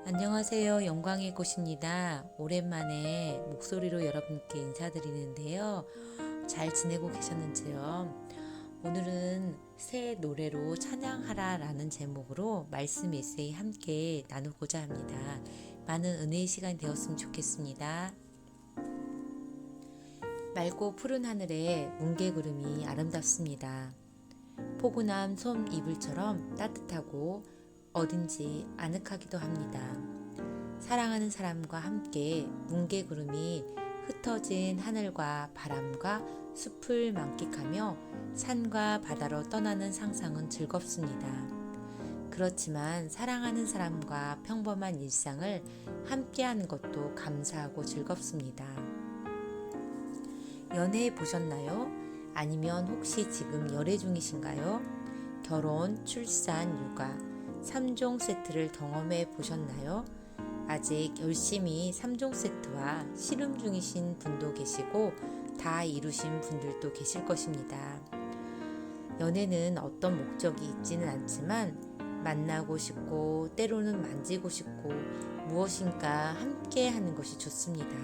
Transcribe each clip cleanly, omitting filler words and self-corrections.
안녕하세요. 영광의 꽃입니다. 오랜만에 목소리로 여러분께 인사드리는데요. 잘 지내고 계셨는지요? 오늘은 새 노래로 찬양하라 라는 제목으로 말씀 에세이 함께 나누고자 합니다. 많은 은혜의 시간 되었으면 좋겠습니다. 맑고 푸른 하늘에 뭉게구름이 아름답습니다. 포근한 솜 이불처럼 따뜻하고 어딘지 아늑하기도 합니다. 사랑하는 사람과 함께 뭉게구름이 흩어진 하늘과 바람과 숲을 만끽하며 산과 바다로 떠나는 상상은 즐겁습니다. 그렇지만 사랑하는 사람과 평범한 일상을 함께하는 것도 감사하고 즐겁습니다. 연애해 보셨나요? 아니면 혹시 지금 열애 중이신가요? 결혼, 출산, 육아, 3종 세트를 경험해 보셨나요? 아직 열심히 3종 세트와 씨름 중이신 분도 계시고 다 이루신 분들도 계실 것입니다. 연애는 어떤 목적이 있지는 않지만 만나고 싶고 때로는 만지고 싶고 무엇인가 함께 하는 것이 좋습니다.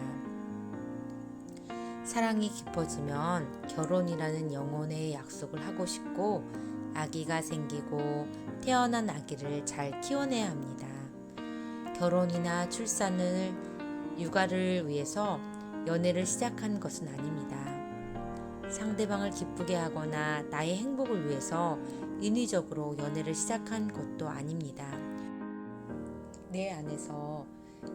사랑이 깊어지면 결혼이라는 영혼의 약속을 하고 싶고 아기가 생기고 태어난 아기를 잘 키워내야 합니다. 결혼이나 출산을 육아를 위해서 연애를 시작한 것은 아닙니다. 상대방을 기쁘게 하거나 나의 행복을 위해서 인위적으로 연애를 시작한 것도 아닙니다. 내 안에서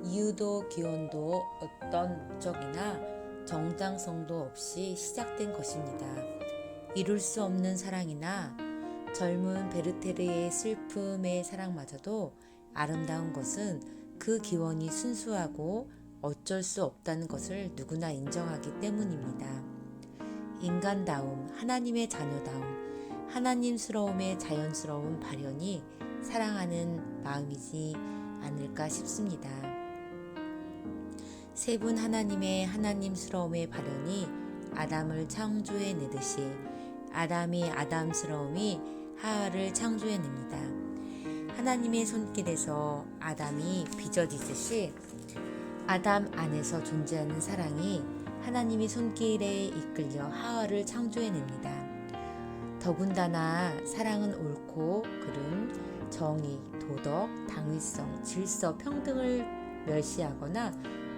이유도 기원도 어떤 목적이나 정당성도 없이 시작된 것입니다. 이룰 수 없는 사랑이나 젊은 베르테르의 슬픔의 사랑마저도 아름다운 것은 그 기원이 순수하고 어쩔 수 없다는 것을 누구나 인정하기 때문입니다. 인간다움, 하나님의 자녀다움, 하나님스러움의 자연스러운 발현이 사랑하는 마음이지 않을까 싶습니다. 세 분 하나님의 하나님스러움의 발현이 아담을 창조해내듯이 아담이 아담스러움이 하와를 창조해냅니다. 하나님의 손길에서 아담이 빚어지듯이 아담 안에서 존재하는 사랑이 하나님의 손길에 이끌려 하와를 창조해냅니다. 더군다나 사랑은 옳고 그름, 정의, 도덕, 당위성, 질서, 평등을 멸시하거나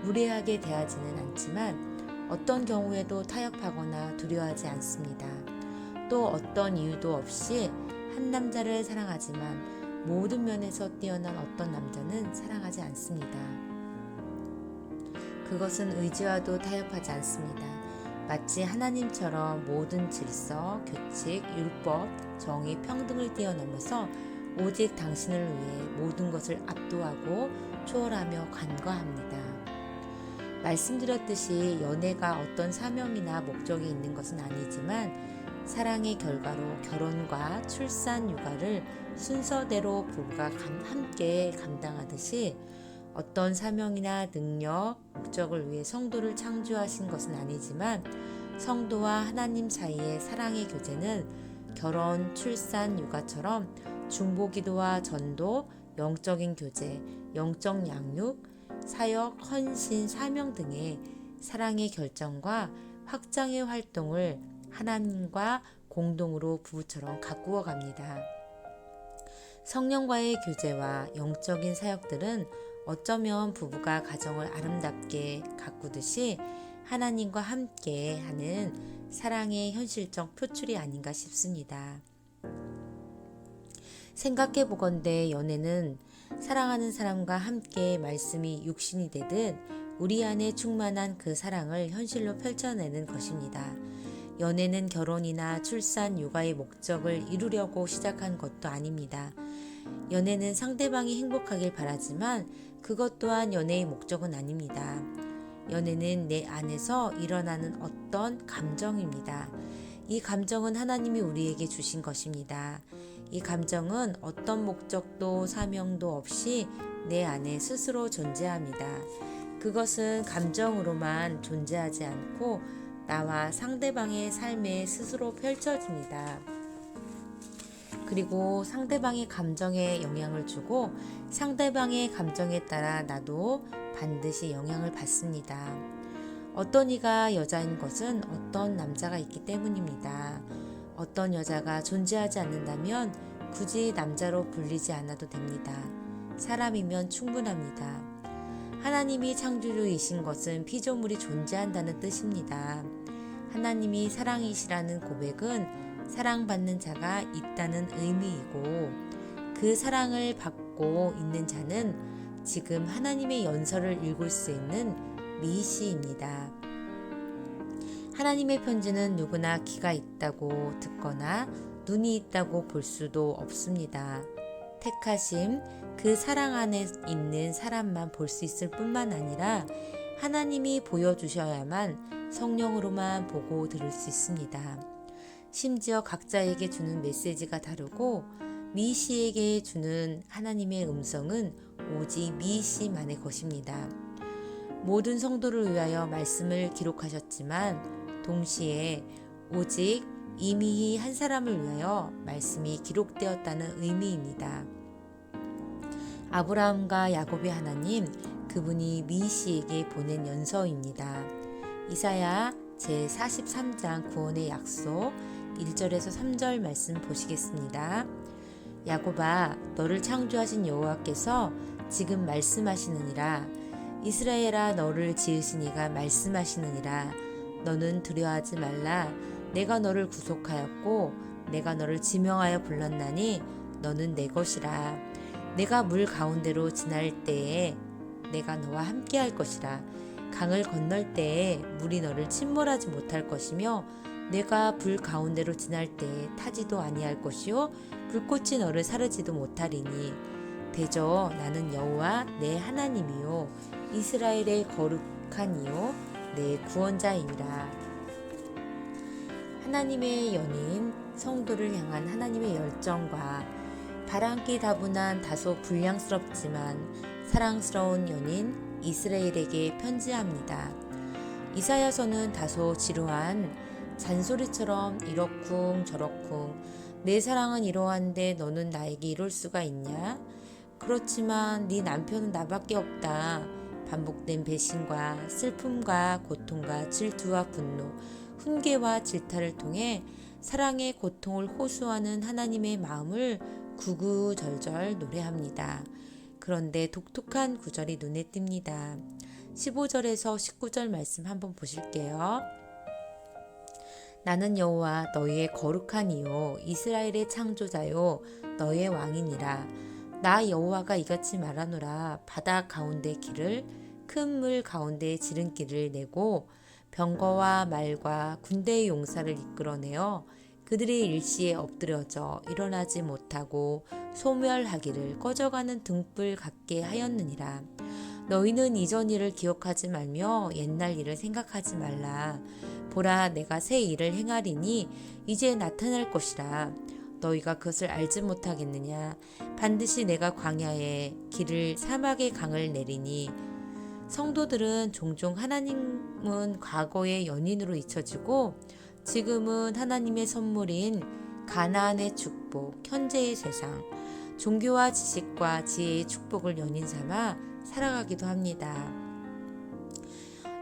무례하게 대하지는 않지만 어떤 경우에도 타협하거나 두려워하지 않습니다. 또 어떤 이유도 없이 한 남자를 사랑하지만 모든 면에서 뛰어난 어떤 남자는 사랑하지 않습니다. 그것은 의지와도 타협하지 않습니다. 마치 하나님처럼 모든 질서, 규칙, 율법, 정의, 평등을 뛰어넘어서 오직 당신을 위해 모든 것을 압도하고 초월하며 간과합니다. 말씀드렸듯이 연애가 어떤 사명이나 목적이 있는 것은 아니지만 사랑의 결과로 결혼과 출산, 육아를 순서대로 부부가 함께 감당하듯이 어떤 사명이나 능력, 목적을 위해 성도를 창조하신 것은 아니지만 성도와 하나님 사이의 사랑의 교제는 결혼, 출산, 육아처럼 중보기도와 전도, 영적인 교제, 영적 양육, 사역, 헌신, 사명 등의 사랑의 결정과 확장의 활동을 하나님과 공동으로 부부처럼 가꾸어 갑니다. 성령과의 교제와 영적인 사역들은 어쩌면 부부가 가정을 아름답게 가꾸듯이 하나님과 함께 하는 사랑의 현실적 표출이 아닌가 싶습니다. 생각해 보건대 연애는 사랑하는 사람과 함께 말씀이 육신이 되듯 우리 안에 충만한 그 사랑을 현실로 펼쳐내는 것입니다. 연애는 결혼이나 출산, 육아의 목적을 이루려고 시작한 것도 아닙니다. 연애는 상대방이 행복하길 바라지만 그것 또한 연애의 목적은 아닙니다. 연애는 내 안에서 일어나는 어떤 감정입니다. 이 감정은 하나님이 우리에게 주신 것입니다. 이 감정은 어떤 목적도 사명도 없이 내 안에 스스로 존재합니다. 그것은 감정으로만 존재하지 않고 나와 상대방의 삶에 스스로 펼쳐집니다. 그리고 상대방의 감정에 영향을 주고 상대방의 감정에 따라 나도 반드시 영향을 받습니다. 어떤 이가 여자인 것은 어떤 남자가 있기 때문입니다. 어떤 여자가 존재하지 않는다면 굳이 남자로 불리지 않아도 됩니다. 사람이면 충분합니다. 하나님이 창조주이신 것은 피조물이 존재한다는 뜻입니다. 하나님이 사랑이시라는 고백은 사랑받는 자가 있다는 의미이고 그 사랑을 받고 있는 자는 지금 하나님의 연설을 읽을 수 있는 미시입니다. 하나님의 편지는 누구나 귀가 있다고 듣거나 눈이 있다고 볼 수도 없습니다. 택하심, 그 사랑 안에 있는 사람만 볼 수 있을 뿐만 아니라 하나님이 보여주셔야만 성령으로만 보고 들을 수 있습니다. 심지어 각자에게 주는 메시지가 다르고 미시에게 주는 하나님의 음성은 오직 미시만의 것입니다. 모든 성도를 위하여 말씀을 기록하셨지만 동시에 오직 이미 한 사람을 위하여 말씀이 기록되었다는 의미입니다. 아브라함과 야곱의 하나님, 그분이 미시에게 보낸 연서입니다. 이사야 제43장 구원의 약속 1절에서 3절 말씀 보시겠습니다. 야곱아, 너를 창조하신 여호와께서 지금 말씀하시느니라. 이스라엘아, 너를 지으신 이가 말씀하시느니라. 너는 두려워하지 말라. 내가 너를 구속하였고 내가 너를 지명하여 불렀나니 너는 내 것이라. 내가 물 가운데로 지날 때에 내가 너와 함께 할 것이라. 강을 건널 때에 물이 너를 침몰하지 못할 것이며 내가 불 가운데로 지날 때에 타지도 아니할 것이요 불꽃이 너를 사르지도 못하리니 대저 나는 여호와 내 하나님이요 이스라엘의 거룩한 이요 내 구원자임이라. 하나님의 연인 성도를 향한 하나님의 열정과 바람기 다분한 다소 불량스럽지만 사랑스러운 연인 이스라엘에게 편지합니다. 이사야서는 다소 지루한 잔소리처럼 이러쿵 저러쿵 내 사랑은 이러한데 너는 나에게 이럴 수가 있냐? 그렇지만 네 남편은 나밖에 없다. 반복된 배신과 슬픔과 고통과 질투와 분노, 훈계와 질타를 통해 사랑의 고통을 호소하는 하나님의 마음을 구구절절 노래합니다. 그런데 독특한 구절이 눈에 띕니다. 15절에서 19절 말씀 한번 보실게요. 나는 여호와 너희의 거룩한 이요 이스라엘의 창조자요 너의 왕이니라. 나 여호와가 이같이 말하노라. 바다 가운데 길을 큰 물 가운데 지름길을 내고 병거와 말과 군대의 용사를 이끌어내어 그들이 일시에 엎드려져 일어나지 못하고 소멸하기를 꺼져가는 등불 같게 하였느니라. 너희는 이전 일을 기억하지 말며 옛날 일을 생각하지 말라. 보라, 내가 새 일을 행하리니 이제 나타날 것이라. 너희가 그것을 알지 못하겠느냐? 반드시 내가 광야에 길을 사막의 강을 내리니. 성도들은 종종 하나님은 과거의 연인으로 잊혀지고 지금은 하나님의 선물인 가나안의 축복, 현재의 세상, 종교와 지식과 지혜의 축복을 연인 삼아 살아가기도 합니다.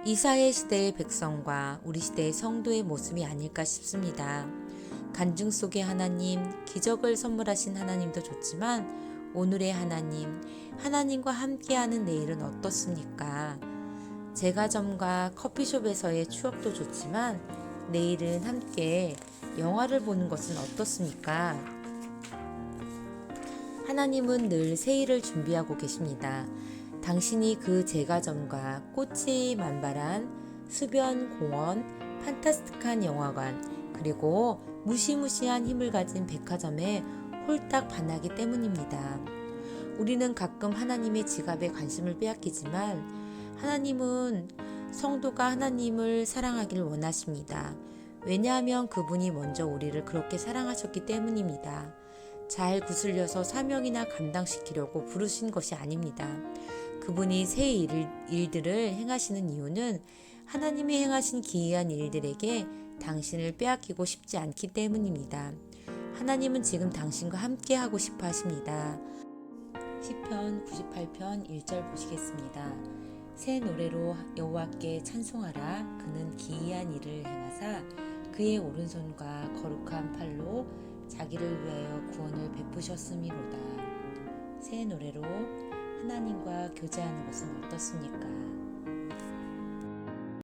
이사의 시대의 백성과 우리 시대의 성도의 모습이 아닐까 싶습니다. 간증 속의 하나님, 기적을 선물하신 하나님도 좋지만 오늘의 하나님, 하나님과 함께하는 내일은 어떻습니까? 제과점과 커피숍에서의 추억도 좋지만 내일은 함께 영화를 보는 것은 어떻습니까? 하나님은 늘 새 일을 준비하고 계십니다. 당신이 그 제과점과 꽃이 만발한 수변 공원, 판타스틱한 영화관, 그리고 무시무시한 힘을 가진 백화점에 홀딱 반하기 때문입니다. 우리는 가끔 하나님의 지갑에 관심을 빼앗기지만 하나님은 성도가 하나님을 사랑하기를 원하십니다. 왜냐하면 그분이 먼저 우리를 그렇게 사랑하셨기 때문입니다. 잘 구슬려서 사명이나 감당시키려고 부르신 것이 아닙니다. 그분이 새 일들을 행하시는 이유는 하나님이 행하신 기이한 일들에게 당신을 빼앗기고 싶지 않기 때문입니다. 하나님은 지금 당신과 함께 하고 싶어 하십니다. 시편 98편 1절 보시겠습니다. 새 노래로 여호와께 찬송하라. 그는 기이한 일을 행하사 그의 오른손과 거룩한 팔로 자기를 위하여 구원을 베푸셨음이로다. 새 노래로 하나님과 교제하는 것은 어떻습니까?